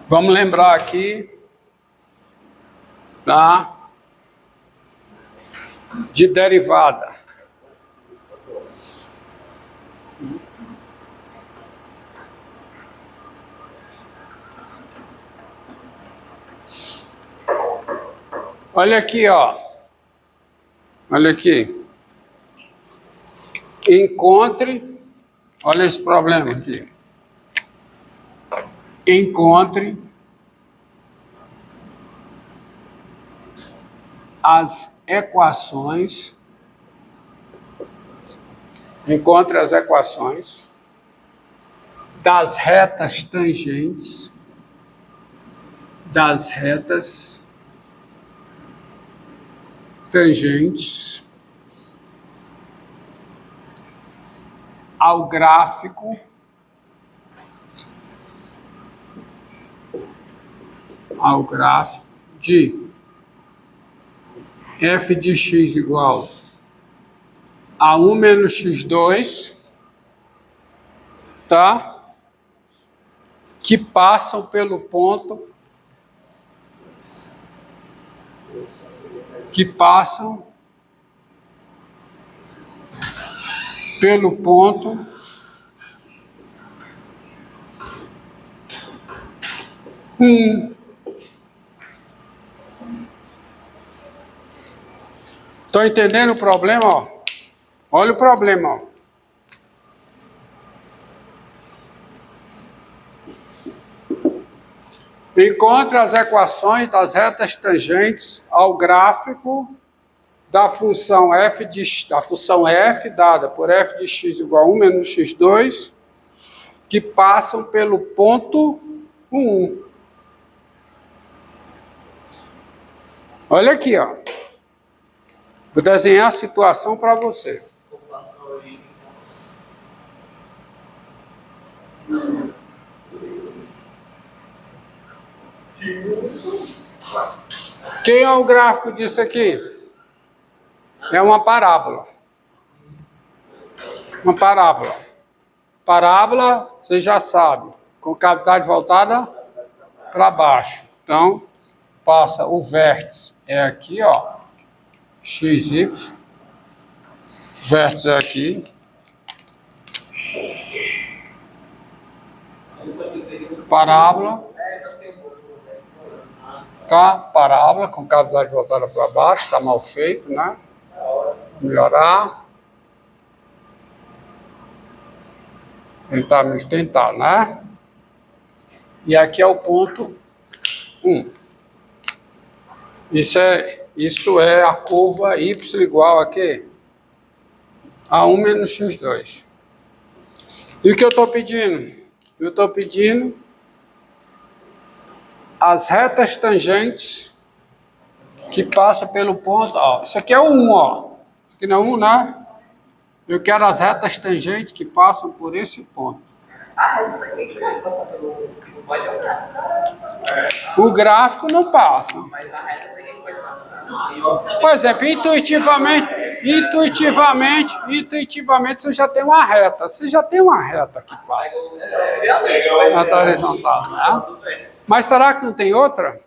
Vamos lembrar aqui, tá? De derivada. Olha aqui, ó. Olha aqui. Encontre, olha esse problema aqui. Encontre as equações. Encontre as equações das retas tangentes, ao gráfico de f de x igual a 1 menos x2, tá? Que passam pelo ponto, Tô entendendo o problema, ó? Olha o problema, ó. Encontre as equações das retas tangentes ao gráfico da função f dada por f de x igual a 1 menos x2, que passam pelo ponto 1. Olha aqui, ó. Vou desenhar a situação para você. Quem é o gráfico disso aqui? É uma parábola. Uma parábola. Parábola, você já sabe, com cavidade voltada para baixo. Então, passa o vértice é aqui, ó, XY. Vértice é aqui. Parábola. Tá? Parábola com cavidade voltada para baixo, está mal feito, né? Melhorar. Tentar, né? E aqui é o ponto 1. Isso é a curva y igual a quê? A 1 menos x2. E o que eu estou pedindo? Eu estou pedindo as retas tangentes que passam pelo ponto, ó. Isso aqui é o 1, ó. Isso aqui não é 1, né? Eu quero as retas tangentes que passam por esse ponto. O gráfico não passa. Mas a reta tangente pode passar. Por exemplo, intuitivamente você já tem uma reta. Você já tem uma reta que passa. Reta horizontal, né? Mas será que não tem outra?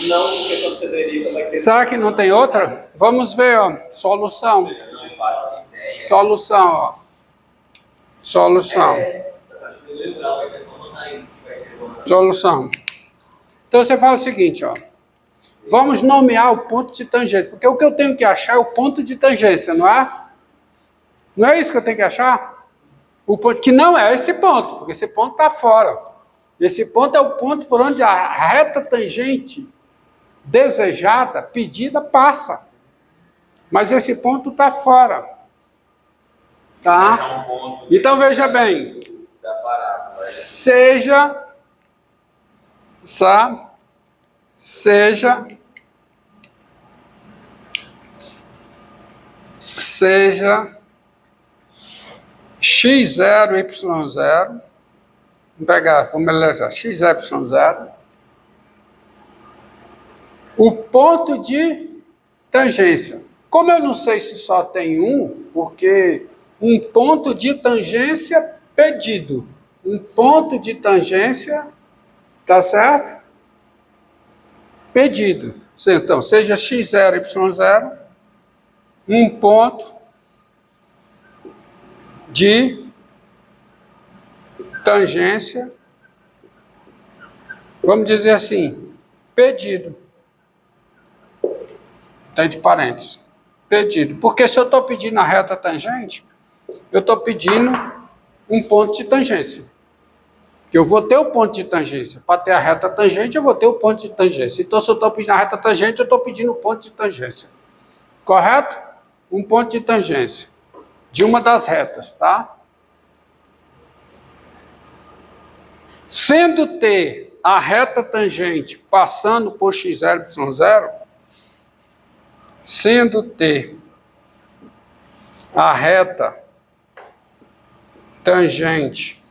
Não, porque quando você deriva vai ter. Será que não tem outra? Vamos ver, ó. Solução. Não faço ideia. Solução, ó. Solução. Solução. Então você faz o seguinte, ó. Vamos nomear o ponto de tangência, porque o que eu tenho que achar é o ponto de tangência, não é? Não é isso que eu tenho que achar? O ponto que não é esse ponto, porque esse ponto está fora. Esse ponto é o ponto por onde a reta tangente desejada, pedida, passa. Mas esse ponto está fora. Tá? Então veja bem. Seja x0, y0, vamos eleger x, y0, o ponto de tangência. Como eu não sei se só tem um, porque um ponto de tangência pedido, um ponto de tangência, tá certo? Pedido. Então, seja x0, y0, um ponto de tangência, vamos dizer assim, pedido. Está entre parênteses. Pedido. Porque se eu estou pedindo a reta tangente, eu estou pedindo um ponto de tangência. Que eu vou ter o ponto de tangência. Para ter a reta tangente, eu vou ter o ponto de tangência. Então, se eu estou pedindo a reta tangente, eu estou pedindo o ponto de tangência. Correto? Um ponto de tangência. De uma das retas, tá? Sendo T a reta tangente passando por x0, y0, sendo T a reta tangente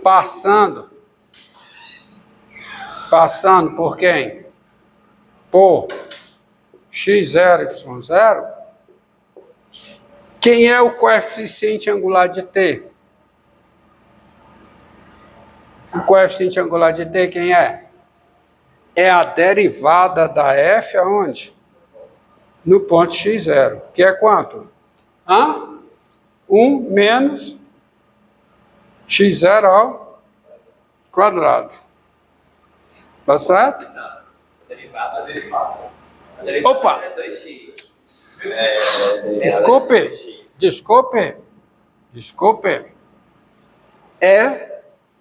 passando por quem? Por x0, y0. Quem é o coeficiente angular de T? O coeficiente angular de T quem é? É a derivada da f aonde? No ponto x0, que é quanto? 1 menos x0 ao quadrado. Tá certo? Não. A derivada. Opa! É 2x. Desculpe. É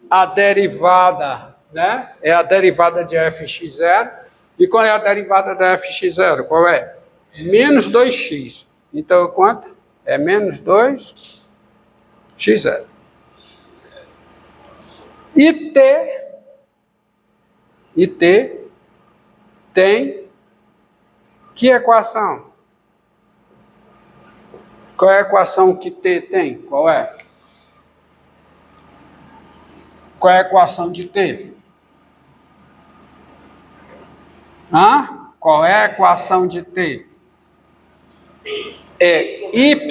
a derivada, né? É a derivada de fx0. E qual é a derivada da fx0? Qual é? Menos 2x. Então, quanto? É menos 2x0. E T tem que equação? Qual é a equação que T tem? Qual é? Qual é a equação de T? Qual é a equação de T? É y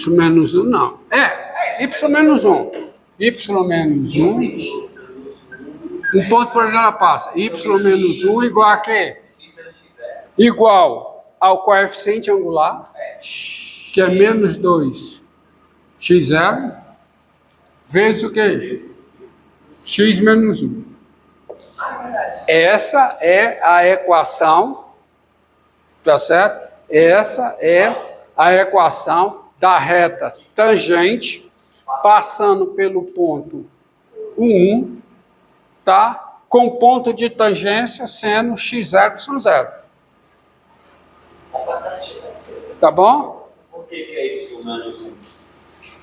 menos 1 não. Y menos 1. Y menos 1. Um ponto por onde ela passa. Y menos 1 igual a quê? Igual ao coeficiente angular, que é menos 2x0, vezes o quê? X menos 1. Essa é a equação, tá certo? Essa é a equação da reta tangente passando pelo ponto 1, tá? Com ponto de tangência sendo x0, y0. Tá bom? Por que é y menos 1?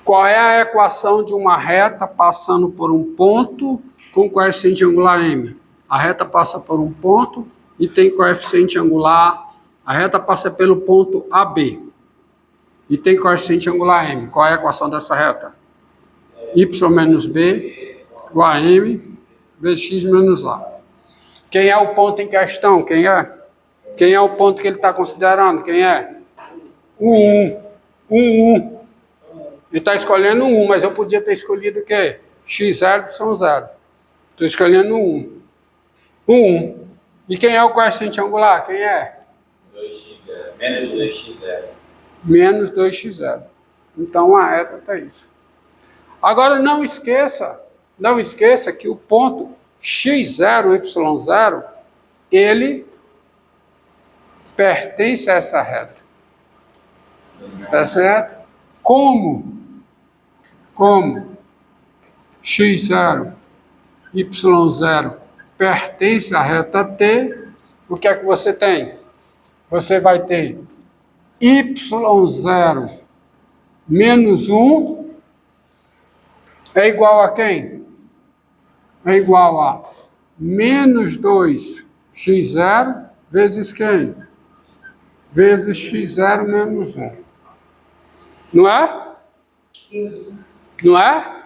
Qual é a equação de uma reta passando por um ponto com coeficiente angular m? A reta passa por um ponto e tem coeficiente angular. A reta passa pelo ponto AB e tem coeficiente angular m. Qual é a equação dessa reta? Y menos b igual a m vezes x menos a. Quem é o ponto em questão? Quem é? Quem é o ponto que ele está considerando? Quem é? O 1. Ele está escolhendo 1, mas eu podia ter escolhido o quê? x0, y0. Estou escolhendo 1. 1. E quem é o coeficiente angular? Quem é? 2x0. Menos 2x0. Menos 2x0. Então a reta está isso. Agora não esqueça que o ponto x0, y0, ele pertence a essa reta. Tá certo? Como x0, y0 pertence à reta T, o que é que você tem? Você vai ter y0 menos 1 é igual a quem? É igual a menos 2x0 vezes quem? Vezes x0 menos 1. Não é? Não é?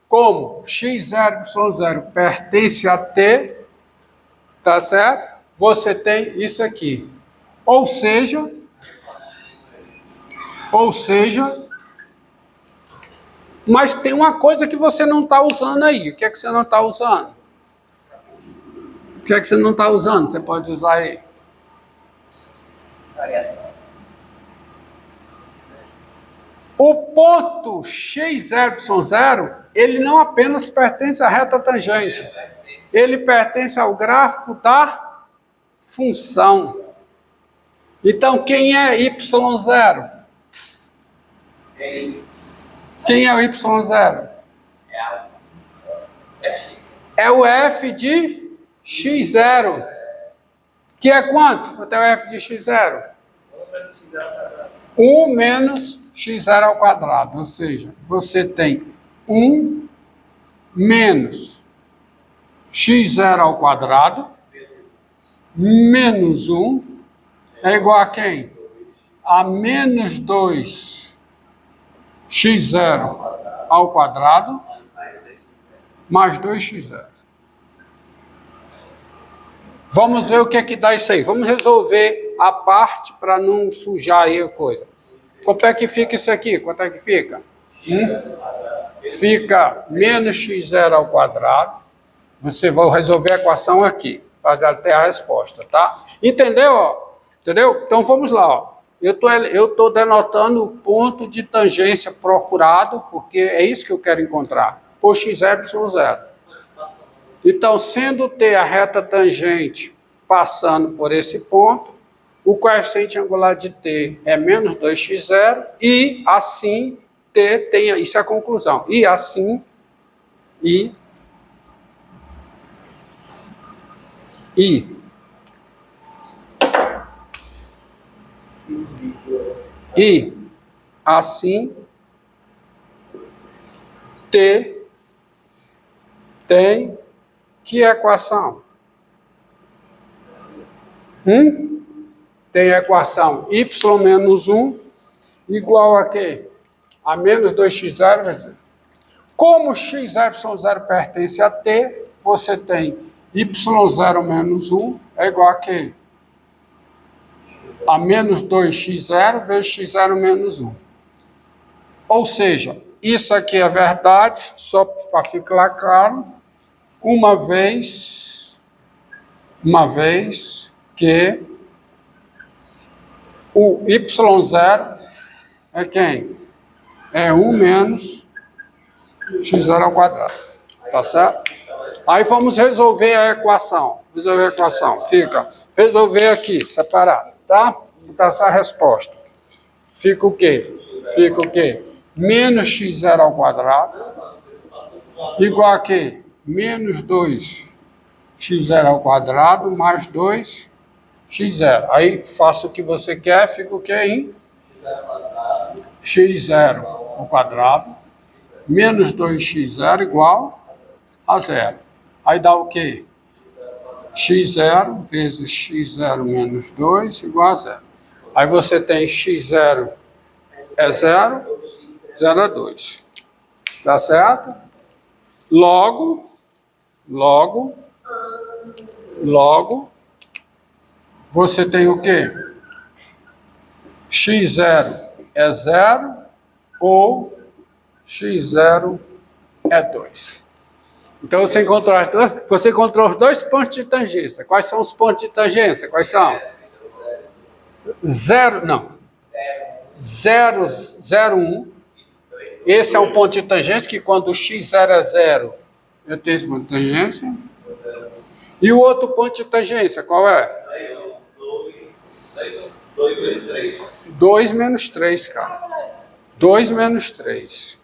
Como x0, y0 pertence a T, tá certo? Você tem isso aqui. Ou seja, Ou seja, mas tem uma coisa que você não está usando aí. O que é que você não está usando? O que é que você não está usando? Você pode usar aí. Variação. O ponto x0, ele não apenas pertence à reta tangente. Ele pertence ao gráfico da função. Então, quem é y0? Quem é o y0? É a FX. É o f de x0. Que é quanto? Quanto é o f de x0? 1 menos x0 ao quadrado. Ou seja, você tem 1 menos x0 ao quadrado menos 1 é igual a quem? A menos 2 x0 ao quadrado mais 2x0. Vamos ver o que é que dá isso aí. Vamos resolver a parte para não sujar aí a coisa. Quanto é que fica isso aqui? Quanto é que fica? Fica menos x0 ao quadrado. Você vai resolver a equação aqui, para ter a resposta, tá? Entendeu? Ó? Entendeu? Então vamos lá. Ó. Eu tô denotando o ponto de tangência procurado, porque é isso que eu quero encontrar. Por x0. Então, sendo T a reta tangente passando por esse ponto, o coeficiente angular de T é menos 2x0 e assim T tem, isso é a conclusão, e assim, e assim T tem que equação? Tem a equação y menos 1 igual a quê? A menos 2x0. Como x0 pertence a t, você tem y0 menos 1 é igual a quê? A menos 2x0 vezes x0 menos 1. Ou seja, isso aqui é verdade, só para ficar claro, uma vez que o y0 é quem? É 1 menos x0 ao quadrado. Tá certo? Aí vamos resolver a equação. Fica resolver aqui, separado, tá? Vou dar essa resposta. Fica o quê? Menos x0 ao quadrado igual a quê? Menos 2x0 ao quadrado mais 2x0. Aí faça o que você quer, fica o que aí? x0 ao quadrado menos 2x0 igual a 0. Aí dá o quê? x0 vezes x0 menos 2 igual a 0. Aí você tem x0 é 0, 0 é 2. Tá certo? Logo, você tem o quê? x0 é 0 ou x0 é 2. Então você encontrou os dois pontos de tangência. Quais são os pontos de tangência? Quais são? 0, 1. Esse é um ponto de tangência que quando x0 é 0, eu tenho esse ponto de tangência. E o outro ponto de tangência, qual é? 2 menos 3. 2 menos 3, cara. 2 menos 3.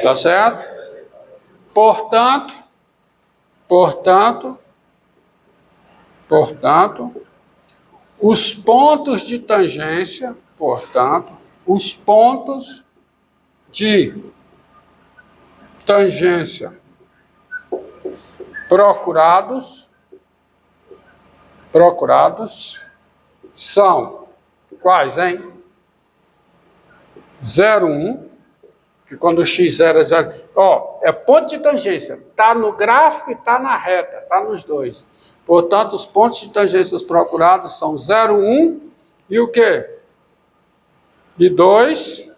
Tá certo? Portanto, os pontos de tangência, os pontos de tangência procurados são quais, hein? 0, 1, que quando o x0 é 0, ó, é ponto de tangência, está no gráfico e está na reta, está nos dois. Portanto, os pontos de tangências procurados são 0, 1 e o quê? de 2.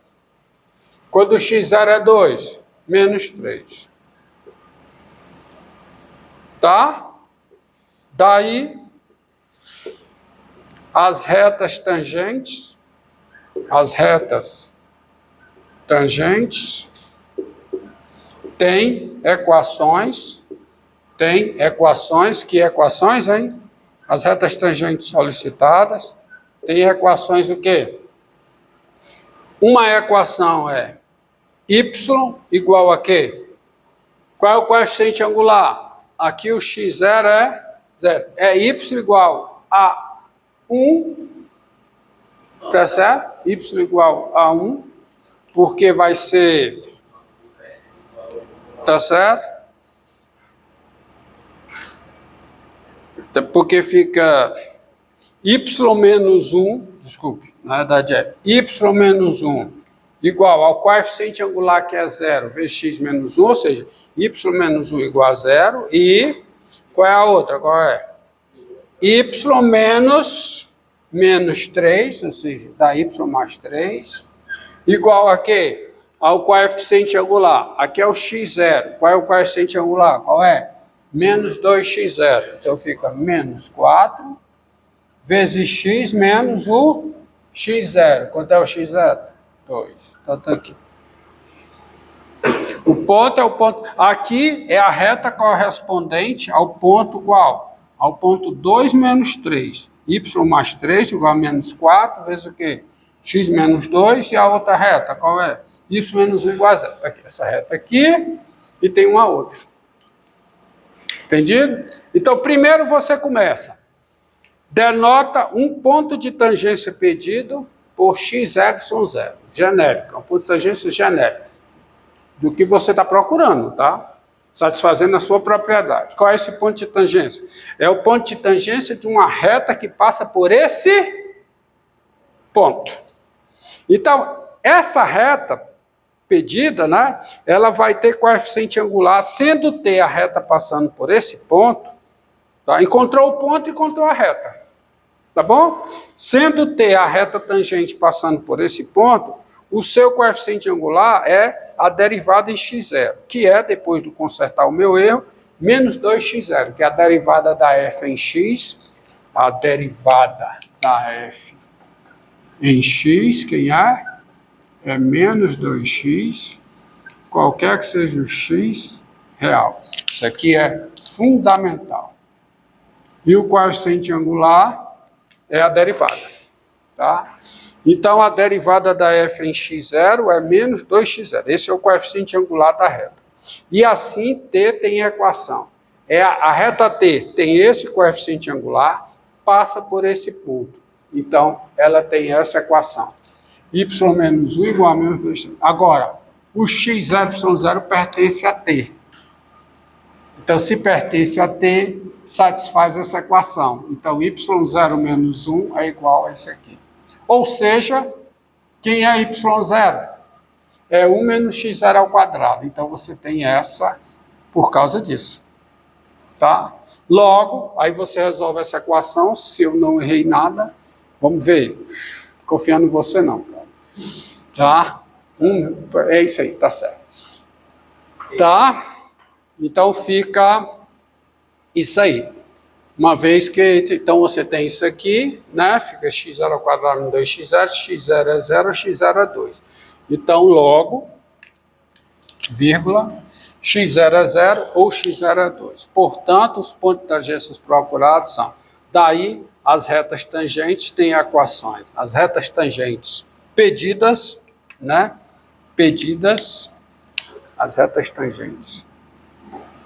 Quando o x0 é 2, menos 3. Tá? Daí, as retas tangentes têm equações, que equações, hein? As retas tangentes solicitadas têm equações o quê? Uma equação é y igual a quê? Qual é o coeficiente angular? Aqui o x0 é 0. É y igual a 1, tá certo? Y igual a 1, porque vai ser, tá certo? Porque fica y menos 1, desculpe, na verdade é y menos 1 igual ao coeficiente angular que é 0 vezes x menos 1, ou seja, y menos 1 igual a 0, e qual é a outra? Qual é? Y menos 3, ou seja, dá y mais 3, igual a quê? Ao coeficiente angular. Aqui é o x0. Qual é o coeficiente angular? Qual é? Menos 2x0. Então fica menos 4 vezes x menos o x0. Quanto é o x0? 2. Então tá aqui. O ponto é o ponto. Aqui é a reta correspondente ao ponto qual? Ao ponto 2 menos 3. Y mais 3 igual a menos 4 vezes o quê? X menos 2, e a outra reta, qual é? Y menos 1 igual a 0. Tá aqui, essa reta aqui, e tem uma outra. Entendido? Então, primeiro você começa. Denota um ponto de tangência pedido por x0. Genérico, é um ponto de tangência genérico. Do que você está procurando, tá? Satisfazendo a sua propriedade. Qual é esse ponto de tangência? É o ponto de tangência de uma reta que passa por esse ponto. Então, essa reta pedida, né, ela vai ter coeficiente angular, sendo T a reta passando por esse ponto, tá? Encontrou o ponto, encontrou a reta, tá bom? Sendo T a reta tangente passando por esse ponto, o seu coeficiente angular é a derivada em x0, que é, depois de consertar o meu erro, menos 2x0, que é a derivada da f em x, a derivada da f em x, quem é? É menos 2x, qualquer que seja o x real. Isso aqui é fundamental. E o coeficiente angular é a derivada, tá? Então, a derivada da f em x0 é menos 2x0. Esse é o coeficiente angular da reta. E assim, T tem equação. A reta T tem esse coeficiente angular, passa por esse ponto. Então, ela tem essa equação. Y menos 1 igual a menos 2. Agora, o x0, y0 pertence a T. Então, se pertence a T, satisfaz essa equação. Então, y0 menos 1 é igual a esse aqui. Ou seja, quem é y0? É 1 menos x0 ao quadrado. Então, você tem essa por causa disso. Tá? Logo, aí você resolve essa equação. Se eu não errei nada, vamos ver. Confiando em você não, cara. Tá? É isso aí, tá certo. Tá? Então fica isso aí. Uma vez que, então você tem isso aqui, né? Fica x0 ao quadrado em 2x0, x0 é 0, x0 é 2. Então logo, vírgula, x0 é 0 ou x0 é 2. Portanto, os pontos de tangências procurados são, daí as retas tangentes têm equações. As retas tangentes pedidas, né? Pedidas, as retas tangentes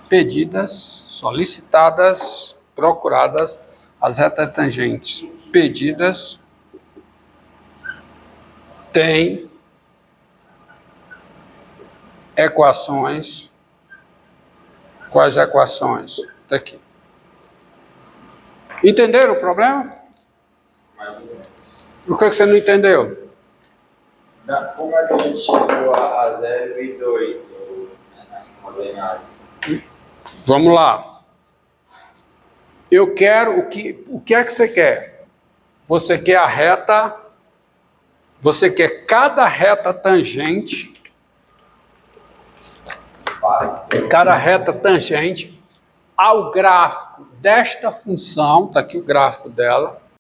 pedidas, solicitadas, procuradas, as retas tangentes pedidas têm equações. Quais equações? Daqui. Entenderam o problema? O que você não entendeu? Como é que a gente chegou a 0 e 2 nas coordenadas? Vamos lá. Eu quero, o que é que você quer? Você quer a reta Você quer cada reta tangente, ao gráfico desta função, está aqui o gráfico dela,